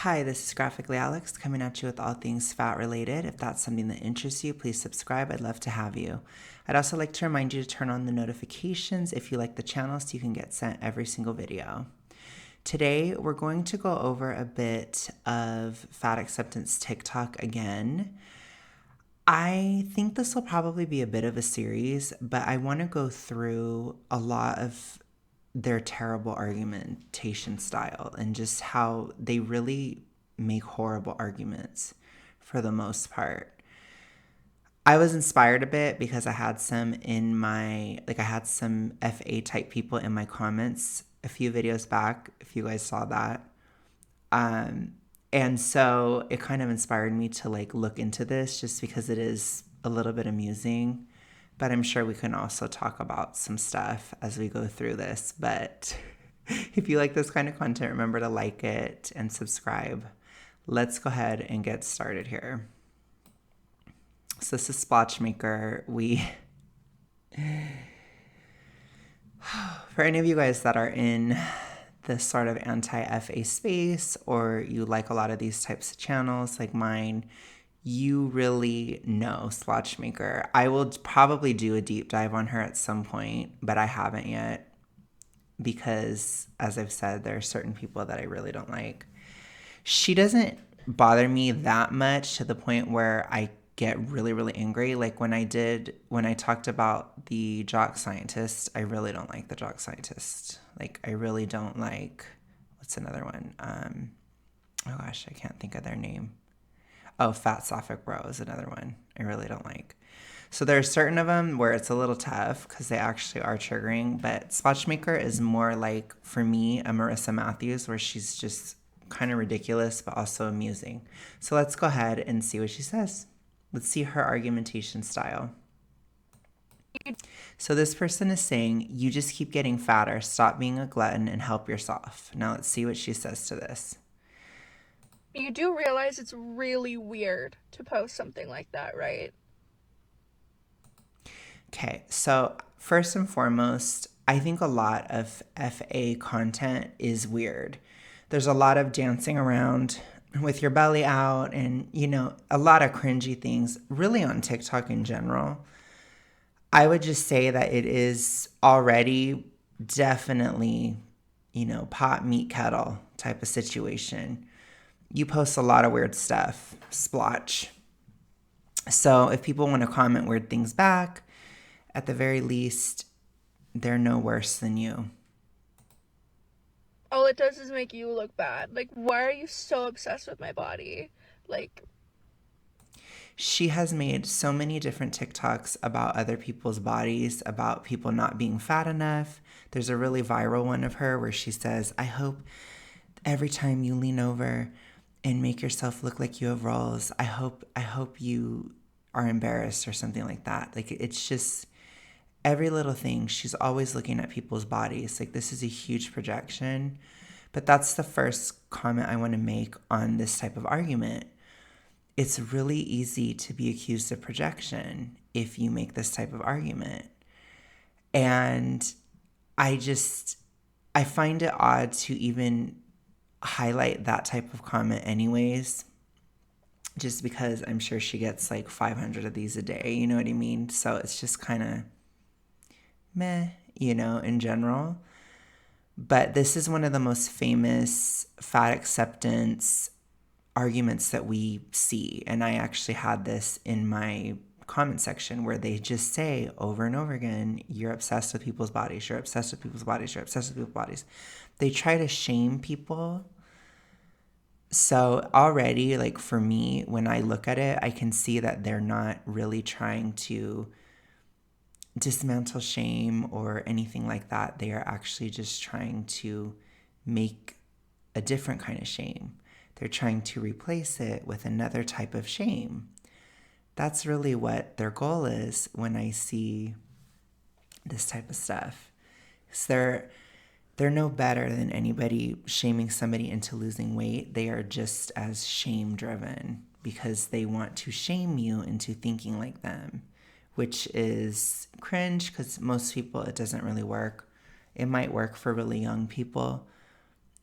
Hi, this is GraphicallyAlex coming at you with all things fat related. If that's something that interests you, please subscribe. I'd love to have you. I'd also like to remind you to turn on the notifications if you like the channel so you can get sent every single video. Today, we're going to go over a bit of fat acceptance TikTok again. I think this will probably be a bit of a series, but I want to go through a lot of their terrible argumentation style and just how they really make horrible arguments for the most part. I was inspired a bit because I had some FA type people in my comments a few videos back, if you guys saw that. And so it kind of inspired me to look into this just because it is a little bit amusing. But I'm sure we can also talk about some stuff as we go through this. But if you like this kind of content, remember to like it and subscribe. Let's go ahead and get started here. So this is Splotchmaker. For any of you guys that are in this sort of anti-FA space, or you like a lot of these types of channels like mine, you really know Splotchmaker. I will probably do a deep dive on her at some point, but I haven't yet because, as I've said, there are certain people that I really don't like. She doesn't bother me that much to the point where I get really, really angry. Like when I talked about the jock scientist, I really don't like the jock scientist. Like I really don't like, what's another one? Oh gosh, I can't think of their name. Oh, Fat Sophic Bro is another one I really don't like. So there are certain of them where it's a little tough because they actually are triggering. But Splotchmaker is more like, for me, a Marissa Matthews, where she's just kind of ridiculous but also amusing. So let's go ahead and see what she says. Let's see her argumentation style. So this person is saying, you just keep getting fatter. Stop being a glutton and help yourself. Now let's see what she says to this. You do realize it's really weird to post something like that, right? Okay, so first and foremost, I think a lot of FA content is weird. There's a lot of dancing around with your belly out and, a lot of cringy things, really on TikTok in general. I would just say that it is already definitely, pot meat kettle type of situation. You post a lot of weird stuff, splotch. So if people want to comment weird things back, at the very least, they're no worse than you. All it does is make you look bad. Like, why are you so obsessed with my body? Like, She has made so many different TikToks about other people's bodies, about people not being fat enough. There's a really viral one of her where she says, I hope every time you lean over and make yourself look like you have rolls, I hope you are embarrassed or something like that. Like it's just every little thing. She's always looking at people's bodies. Like this is a huge projection. But that's the first comment I want to make on this type of argument. It's really easy to be accused of projection if you make this type of argument. And I find it odd to even highlight that type of comment anyways, just because I'm sure she gets like 500 of these a day, you know what I mean? So it's just kind of meh, in general. But this is one of the most famous fat acceptance arguments that we see. And I actually had this in my comment section where they just say over and over again, you're obsessed with people's bodies, you're obsessed with people's bodies, you're obsessed with people's bodies. They try to shame people. So already, like for me, when I look at it, I can see that they're not really trying to dismantle shame or anything like that. They are actually just trying to make a different kind of shame. They're trying to replace it with another type of shame. That's really what their goal is when I see this type of stuff. So they're no better than anybody shaming somebody into losing weight. They are just as shame driven because they want to shame you into thinking like them, which is cringe because most people, it doesn't really work. It might work for really young people.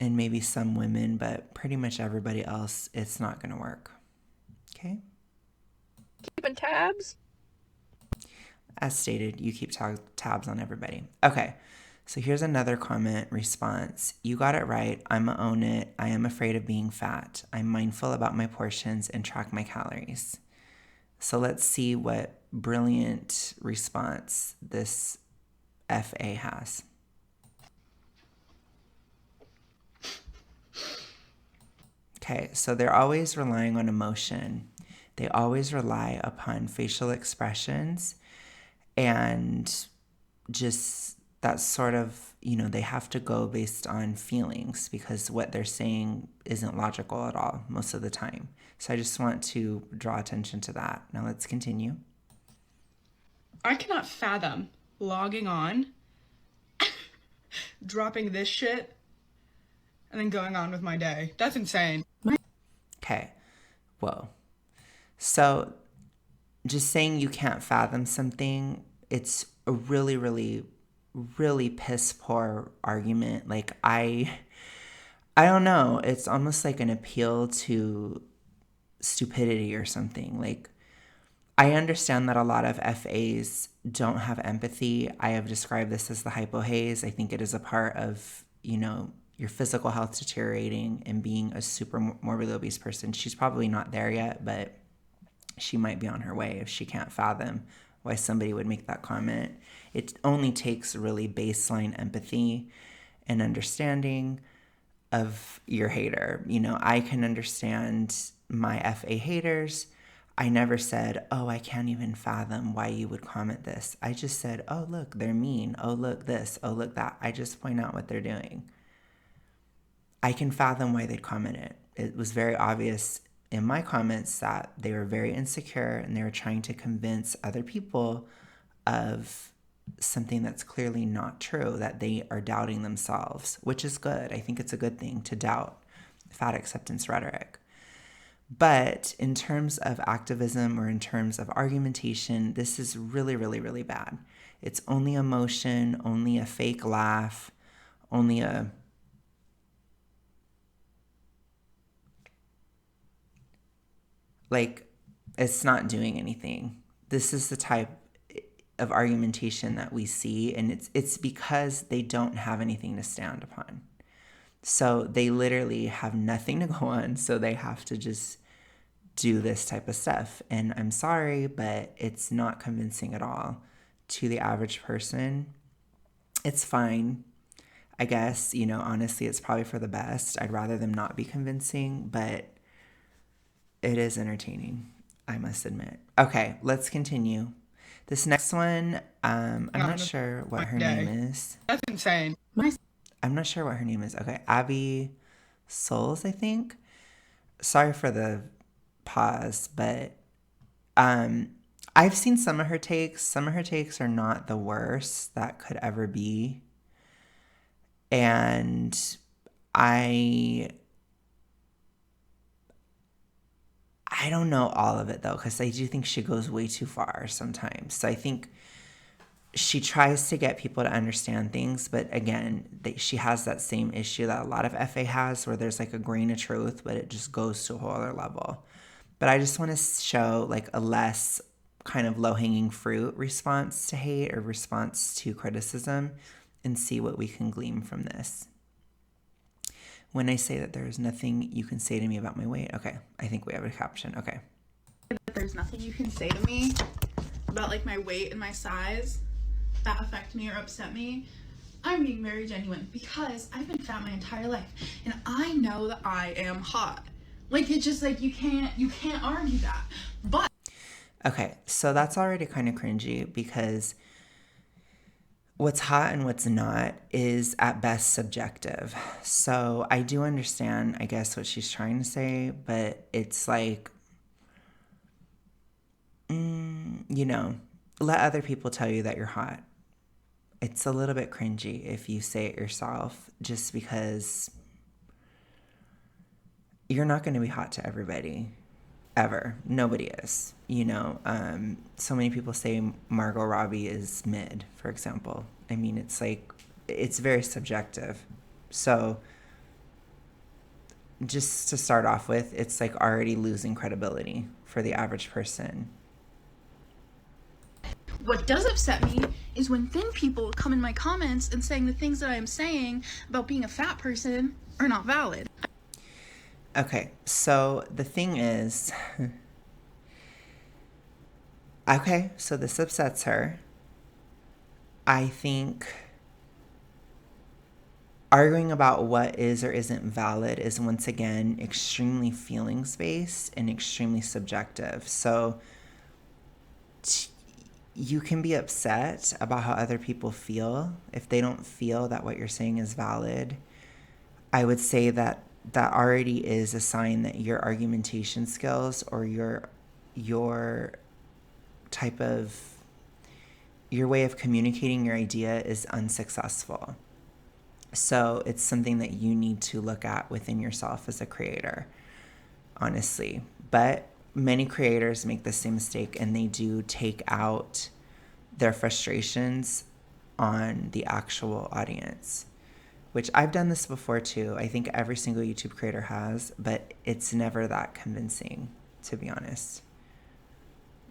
and maybe some women, but pretty much everybody else, it's not going to work. Okay? Keeping tabs? As stated, you keep tabs on everybody. Okay, so here's another comment response. You got it right. I'ma own it. I am afraid of being fat. I'm mindful about my portions and track my calories. So let's see what brilliant response this FA has. Okay, so they're always relying on emotion. They always rely upon facial expressions and just that sort of, they have to go based on feelings because what they're saying isn't logical at all most of the time. So I just want to draw attention to that. Now let's continue. I cannot fathom logging on, dropping this shit, and then going on with my day. That's insane. Okay. Whoa. So just saying you can't fathom something, it's a really, really, really piss poor argument. Like I don't know. It's almost like an appeal to stupidity or something. Like I understand that a lot of FAs don't have empathy. I have described this as the hypohaze. I think it is a part of, your physical health deteriorating and being a super morbidly obese person. She's probably not there yet, but she might be on her way if she can't fathom why somebody would make that comment. It only takes really baseline empathy and understanding of your hater. I can understand my FA haters. I never said, oh, I can't even fathom why you would comment this. I just said, oh, look, they're mean. Oh, look this. Oh, look that. I just point out what they're doing. I can fathom why they'd comment it. It was very obvious in my comments that they were very insecure and they were trying to convince other people of something that's clearly not true, that they are doubting themselves, which is good. I think it's a good thing to doubt fat acceptance rhetoric. But in terms of activism or in terms of argumentation, this is really, really, really bad. It's only emotion, only a fake laugh, only it's not doing anything. This is the type of argumentation that we see, and it's because they don't have anything to stand upon. So they literally have nothing to go on, so they have to just do this type of stuff. And I'm sorry, but it's not convincing at all to the average person. It's fine. I guess, honestly, it's probably for the best. I'd rather them not be convincing, but it is entertaining, I must admit. Okay, let's continue. This next one, I'm not sure what her name is. That's insane. I'm not sure what her name is. Okay, Abby Souls, I think. Sorry for the pause, but I've seen some of her takes. Some of her takes are not the worst that could ever be. And I don't know all of it, though, because I do think she goes way too far sometimes. So I think she tries to get people to understand things, but again, she has that same issue that a lot of FA has, where there's like a grain of truth, but it just goes to a whole other level. But I just want to show like a less kind of low-hanging fruit response to hate or response to criticism and see what we can glean from this. When I say that there is nothing you can say to me about my weight, okay, I think we have a caption, okay. There's nothing you can say to me about like my weight and my size that affect me or upset me. I'm being very genuine because I've been fat my entire life and I know that I am hot. Like it's just like you can't argue that. But okay, so that's already kind of cringy because what's hot and what's not is at best subjective. So I do understand, I guess, what she's trying to say, but it's like, let other people tell you that you're hot. It's a little bit cringy if you say it yourself, just because you're not going to be hot to everybody. Ever. Nobody is. So many people say Margot Robbie is mid, for example. I mean, it's like, it's very subjective. So just to start off with, it's like already losing credibility for the average person. What does upset me is when thin people come in my comments and saying the things that I am saying about being a fat person are not valid. Okay, so the thing is, okay, so this upsets her. I think arguing about what is or isn't valid is once again extremely feelings based and extremely subjective. So you can be upset about how other people feel if they don't feel that what you're saying is valid. I would say that that already is a sign that your argumentation skills or your type of your way of communicating your idea is unsuccessful. So it's something that you need to look at within yourself as a creator, honestly. But many creators make the same mistake, and they do take out their frustrations on the actual audience, which I've done this before too. I think every single YouTube creator has, but it's never that convincing, to be honest.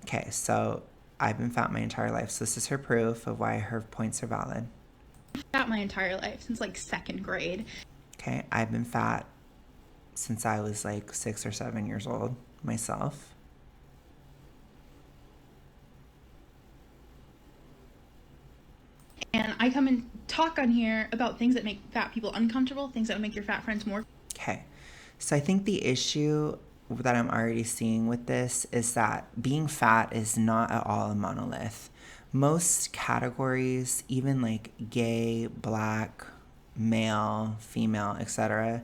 Okay, so I've been fat my entire life. So this is her proof of why her points are valid. Fat my entire life, since like 2nd grade. Okay, I've been fat since I was like 6 or 7 years old myself. And I come and talk on here about things that make fat people uncomfortable, things that would make your fat friends more. Okay, so I think the issue that I'm already seeing with this is that being fat is not at all a monolith. Most categories, even like gay, black, male, female, etc.,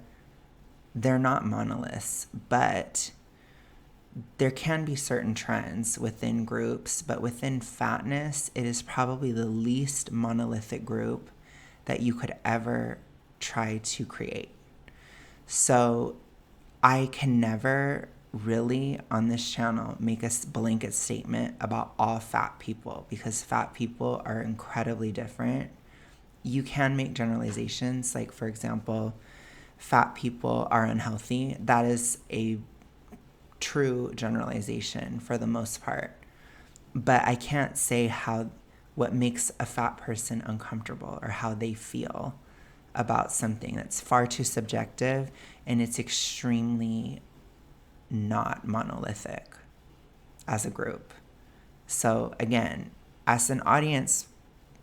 they're not monoliths, but there can be certain trends within groups, but within fatness, it is probably the least monolithic group that you could ever try to create. So I can never really on this channel make a blanket statement about all fat people, because fat people are incredibly different. You can make generalizations, like for example, fat people are unhealthy. That is a true generalization for the most part. But I can't say what makes a fat person uncomfortable or how they feel about something. That's far too subjective, and it's extremely not monolithic as a group. So again, as an audience,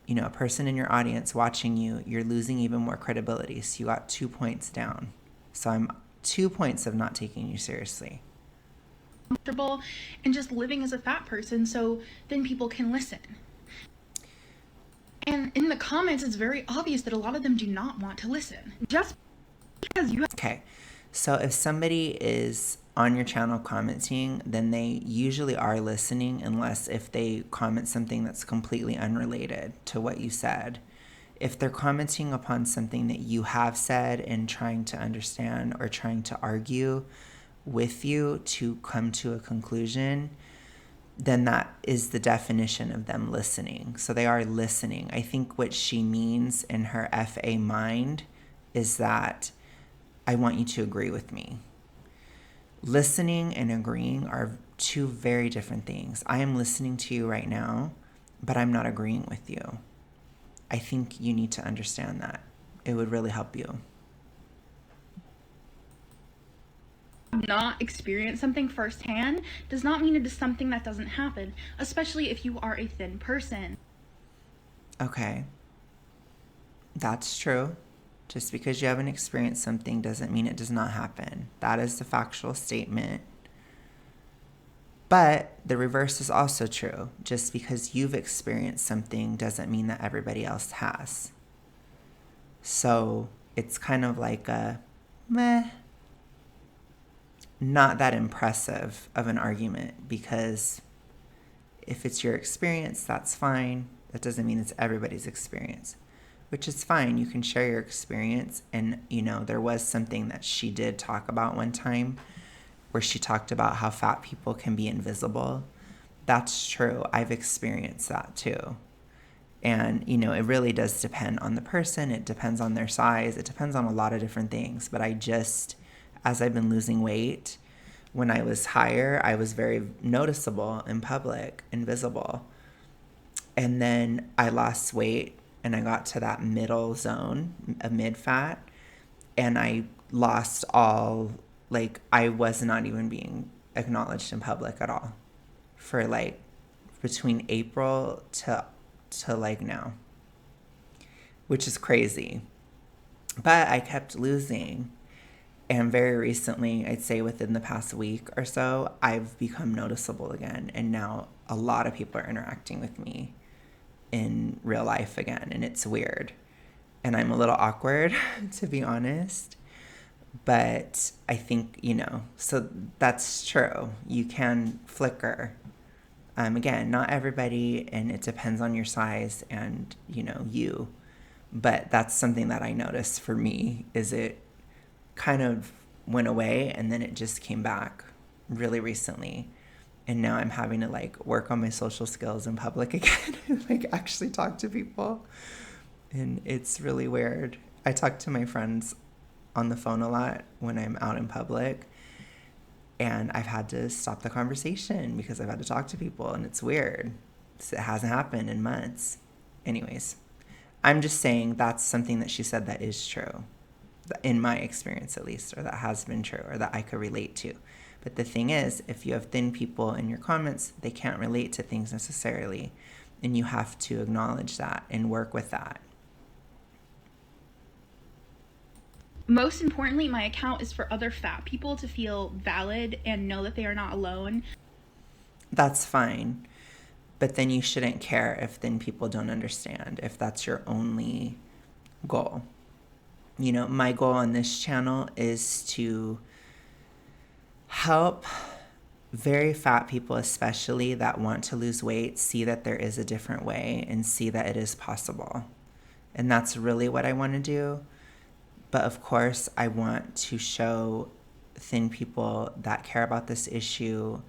a person in your audience watching you, you're losing even more credibility. So you got 2 points down. So I'm 2 points of not taking you seriously. Comfortable and just living as a fat person, so then people can listen. And in the comments, it's very obvious that a lot of them do not want to listen. Just because you have... Okay, so if somebody is on your channel commenting, then they usually are listening, unless if they comment something that's completely unrelated to what you said. If they're commenting upon something that you have said and trying to understand or trying to argue with you to come to a conclusion, then that is the definition of them listening. So they are listening. I think what she means in her FA mind is that I want you to agree with me. Listening and agreeing are two very different things. I am listening to you right now, but I'm not agreeing with you. I think you need to understand that. It would really help you. Not experience something firsthand does not mean it is something that doesn't happen, especially if you are a thin person. Okay. That's true. Just because you haven't experienced something doesn't mean it does not happen. That is the factual statement. But the reverse is also true. Just because you've experienced something doesn't mean that everybody else has. So it's kind of like a meh, not that impressive of an argument, because if it's your experience, that's fine. That doesn't mean it's everybody's experience, which is fine. You can share your experience. And, there was something that she did talk about one time where she talked about how fat people can be invisible. That's true. I've experienced that too. And, it really does depend on the person. It depends on their size. It depends on a lot of different things. But I just, as I've been losing weight, when I was higher, I was very noticeable in public and visible. And then I lost weight and I got to that middle zone, a mid fat, and I lost all, like, I was not even being acknowledged in public at all for like between April to like now, which is crazy. But I kept losing. And very recently, I'd say within the past week or so, I've become noticeable again. And now a lot of people are interacting with me in real life again. And it's weird. And I'm a little awkward, to be honest. But I think, so that's true. You can flicker. Again, not everybody, and it depends on your size and, you. But that's something that I noticed for me, is it kind of went away and then it just came back really recently. And now I'm having to like work on my social skills in public again and like actually talk to people. And it's really weird. I talk to my friends on the phone a lot when I'm out in public, and I've had to stop the conversation because I've had to talk to people, and it's weird. It hasn't happened in months. Anyways, I'm just saying that's something that she said that is true, in my experience at least, or that has been true, or that I could relate to. But the thing is, if you have thin people in your comments, they can't relate to things necessarily, and you have to acknowledge that and work with that. Most importantly, my account is for other fat people to feel valid and know that they are not alone. That's fine. But then you shouldn't care if thin people don't understand, if that's your only goal. My goal on this channel is to help very fat people, especially that want to lose weight, see that there is a different way and see that it is possible. And that's really what I want to do. But of course, I want to show thin people that care about this issue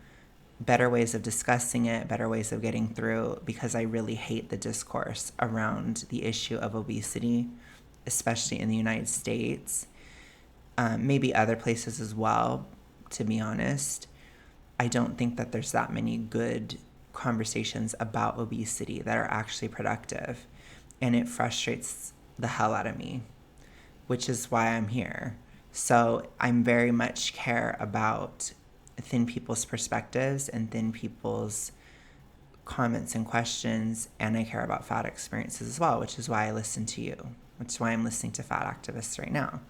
better ways of discussing it, better ways of getting through, because I really hate the discourse around the issue of obesity, especially in the United States. Maybe other places as well, to be honest. I don't think that there's that many good conversations about obesity that are actually productive. And it frustrates the hell out of me, which is why I'm here. So I'm very much care about thin people's perspectives and thin people's comments and questions, and I care about fat experiences as well, which is why I listen to you, which is why I'm listening to fat activists right now,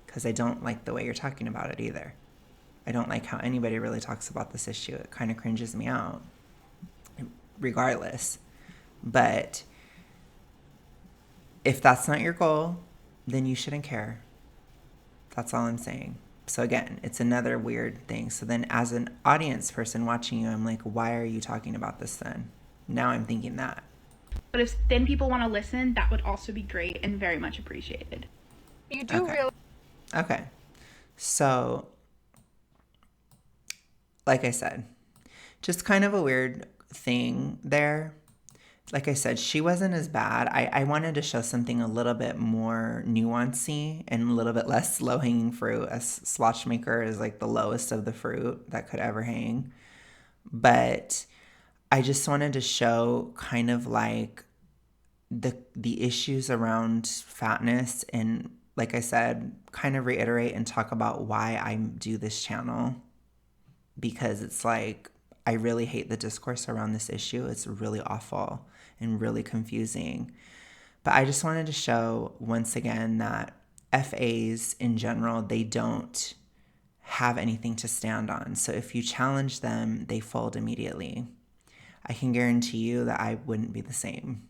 because I don't like the way you're talking about it either. I don't like how anybody really talks about this issue. It kind of cringes me out, regardless. But if that's not your goal, then you shouldn't care. That's all I'm saying. So again, it's another weird thing. So then as an audience person watching you, I'm like, why are you talking about this then? Now I'm thinking that. But if thin people want to listen, that would also be great and very much appreciated. You do realize. Okay. So, like I said, just kind of a weird thing there. Like I said, she wasn't as bad. I wanted to show something a little bit more nuancy and a little bit less low-hanging fruit. A swatchmaker is like the lowest of the fruit that could ever hang. But I just wanted to show kind of like the issues around fatness, and like I said, kind of reiterate and talk about why I do this channel, because it's like I really hate the discourse around this issue. It's really awful and really confusing. But I just wanted to show once again that FAs in general, they don't have anything to stand on. So if you challenge them, they fold immediately. I can guarantee you that I wouldn't be the same.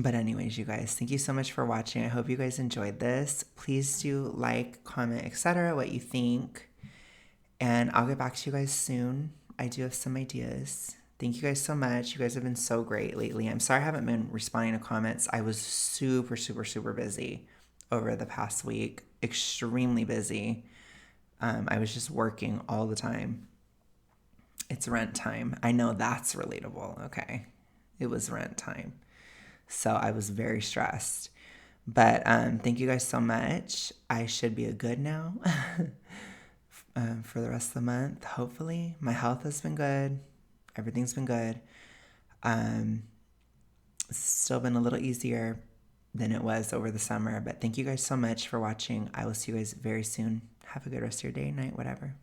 But anyways, you guys, thank you so much for watching. I hope you guys enjoyed this. Please do like, comment, etc. what you think. And I'll get back to you guys soon. I do have some ideas. Thank you guys so much. You guys have been so great lately. I'm sorry I haven't been responding to comments. I was super, super, super busy over the past week. Extremely busy. I was just working all the time. It's rent time. I know that's relatable. Okay. It was rent time. So I was very stressed. But thank you guys so much. I should be good now for the rest of the month, hopefully. My health has been good. Everything's been good. It's still been a little easier than it was over the summer. But thank you guys so much for watching. I will see you guys very soon. Have a good rest of your day, night, whatever.